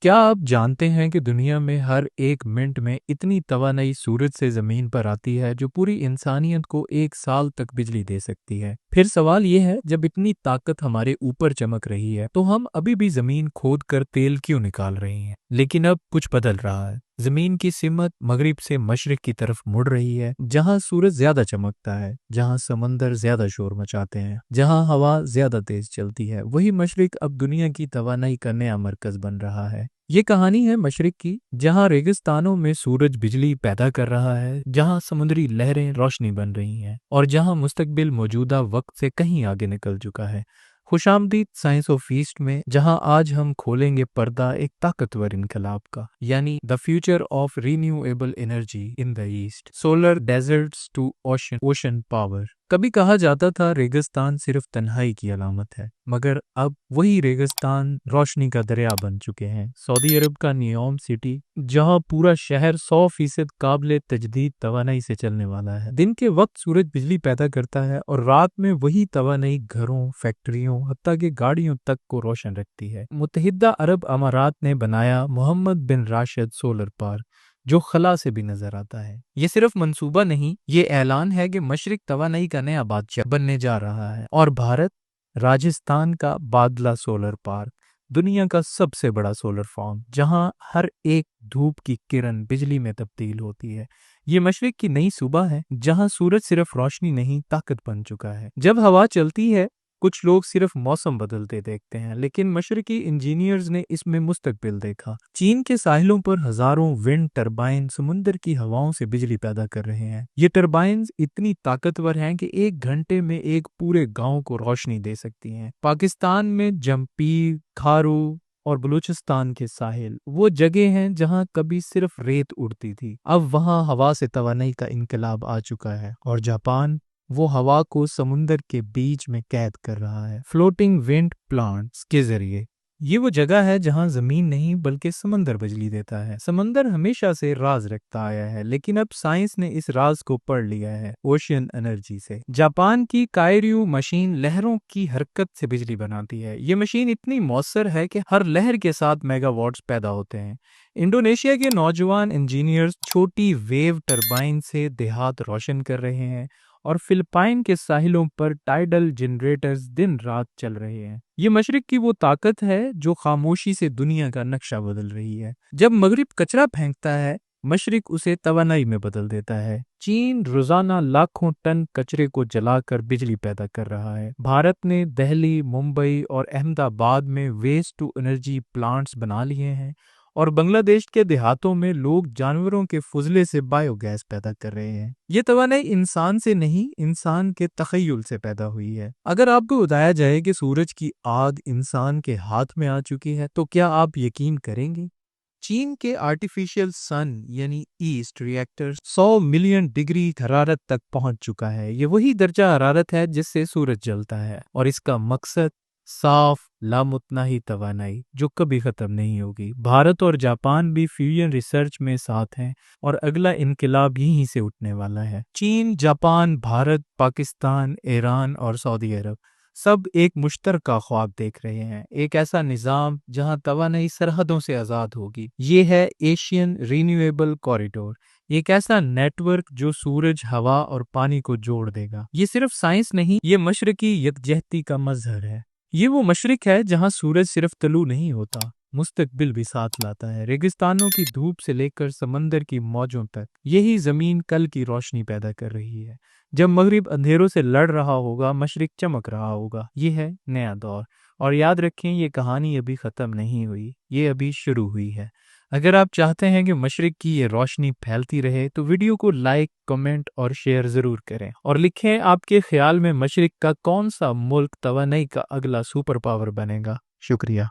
क्या आप जानते हैं कि दुनिया में हर एक मिनट में इतनी तवानाई सूरज से जमीन पर आती है जो पूरी इंसानियत को 1 साल तक बिजली दे सकती है। फिर सवाल यह है, जब इतनी ताकत हमारे ऊपर चमक रही है तो हम अभी भी जमीन खोद कर तेल क्यों निकाल रहे हैं? लेकिन अब कुछ बदल रहा है। जमीन की सिमत मगरिब से मशरिक की तरफ मुड़ रही है, जहां सूरज ज्यादा चमकता है, जहां समंदर ज्यादा शोर मचाते हैं, जहां हवा ज्यादा तेज चलती है। वही मशरिक अब दुनिया की तवानाई का नया मरकज बन रहा है। ये कहानी है मशरिक की, जहां रेगिस्तानों में सूरज बिजली पैदा कर रहा है, जहां समुद्री लहरें रोशनी बन रही हैं और जहां मुस्तकबिल मौजूदा वक्त से कहीं आगे निकल चुका है। खुशामदीद साइंस ऑफ ईस्ट में, जहां आज हम खोलेंगे पर्दा एक ताकतवर इनकलाब का, यानी the future of renewable energy in the East, solar deserts to ocean power. कभी कहा जाता था रेगिस्तान सिर्फ तन्हाई की अलामत है, मगर अब वही रेगिस्तान रोशनी का दरिया बन चुके हैं। सऊदी अरब का नियोम सिटी, जहां पूरा शहर 100% काबिल तजदीद तवानाई से चलने वाला है। दिन के वक्त सूरज बिजली पैदा करता है और रात में वही तवानाई घरों, फैक्ट्रियों, हत्ता कि गाड़ियों तक को रोशन रखती है। मुत्तहिदा अरब अमारात ने बनाया मोहम्मद बिन राशिद सोलर पार्क, जो खला से भी नजर आता है। ये सिर्फ मंसूबा नहीं, ये ऐलान है कि मशरिक तवानाई का नया बादशाह बनने जा रहा है। और भारत, राजस्थान का बादला सोलर पार्क, दुनिया का सबसे बड़ा सोलर फार्म, जहां हर एक धूप की किरण बिजली में तब्दील होती है। ये मशरिक की नई सुबह है, जहां सूरज सिर्फ रोशनी नहीं, ताकत बन चुका है। जब हवा चलती है, कुछ लोग सिर्फ मौसम बदलते देखते हैं, लेकिन मशरकी इंजीनियर्स ने इसमें मुस्तकबिल देखा। चीन के साहिलों पर हजारों विंड टरबाइन समुद्र की हवाओं से बिजली पैदा कर रहे हैं। ये टरबाइन्स इतनी ताकतवर हैं कि 1 घंटे में एक पूरे गांव को रोशनी दे सकती हैं। पाकिस्तान में जमपीर, खारू और बलूचिस्तान के साहिल वो जगह हैं जहां कभी सिर्फ रेत उड़ती थी, अब वहां हवा से तवानाई का इनकलाब आ चुका है। और जापान वो हवा को समुंदर के बीच में कैद कर रहा है, फ्लोटिंग विंड प्लांट्स के जरिए। ये वो जगह है जहां जमीन नहीं बल्कि समंदर बिजली देता है। समंदर हमेशा से राज रखता आया है, लेकिन अब साइंस ने इस राज को पढ़ लिया है ओशियन एनर्जी से। जापान की कायरयू मशीन लहरों की हरकत से बिजली बनाती है। ये मशीन इतनी मौसर है कि हर लहर के साथ मेगावाट्स पैदा होते हैं। इंडोनेशिया के नौजवान इंजीनियर्स छोटी वेव टरबाइन से देहात रोशन कर रहे हैं और फिलिपाइन के साहिलों पर टाइडल जनरेटर्स दिन रात चल रहे हैं। ये मशरिक की वो ताकत है जो खामोशी से दुनिया का नक्शा बदल रही है। जब मगरिब कचरा फेंकता है, मशरिक उसे तवानाई में बदल देता है। चीन रोजाना लाखों टन कचरे को जलाकर बिजली पैदा कर रहा है। भारत ने दिल्ली, मुंबई और अहमदाबाद में वेस्ट टू एनर्जी प्लांट्स बना लिए हैं और बांग्लादेश के देहातों में लोग जानवरों के फुजले से बायोगैस पैदा कर रहे हैं। ये तवानाई इंसान से नहीं, इंसान के तखय्युल से पैदा हुई है। अगर आपको बताया जाए कि सूरज की आग इंसान के हाथ में आ चुकी है, तो क्या आप यकीन करेंगे? चीन के आर्टिफिशियल सन यानी ईस्ट रिएक्टर 100 मिलियन डिग्री हरारत तक पहुंच चुका है। ये वही दर्जा हरारत है जिससे सूरज जलता है, और इसका मकसद साफ लामुतनाही तवानाई जो कभी खत्म नहीं होगी। भारत और जापान भी फ्यूजन रिसर्च में साथ हैं और अगला इनकलाब यहीं से उठने वाला है। चीन, जापान, भारत, पाकिस्तान, ईरान और सऊदी अरब सब एक मुश्तरका ख्वाब देख रहे हैं, एक ऐसा निज़ाम जहां तवानाई सरहदों से आज़ाद होगी। ये है एशियन रिन्यूएबल कॉरिडोर, एक ऐसा नेटवर्क जो सूरज, हवा और पानी को जोड़ देगा। ये सिर्फ साइंस नहीं, ये मशरकी यकजहती का मजहर है। ये वो मशरिक है जहां सूरज सिर्फ तलू नहीं होता, मुस्तकबिल भी साथ लाता है। रेगिस्तानों की धूप से लेकर समंदर की मौजों तक यही जमीन कल की रोशनी पैदा कर रही है। जब मगरिब अंधेरों से लड़ रहा होगा, मशरिक चमक रहा होगा। ये है नया दौर। और याद रखें, ये कहानी अभी खत्म नहीं हुई, ये अभी शुरू हुई है। अगर आप चाहते हैं कि मशरिक की ये रोशनी फैलती रहे, तो वीडियो को लाइक, कमेंट और शेयर जरूर करें, और लिखें आपके ख्याल में मशरिक का कौन सा मुल्क तवानाई का अगला सुपर पावर बनेगा। शुक्रिया।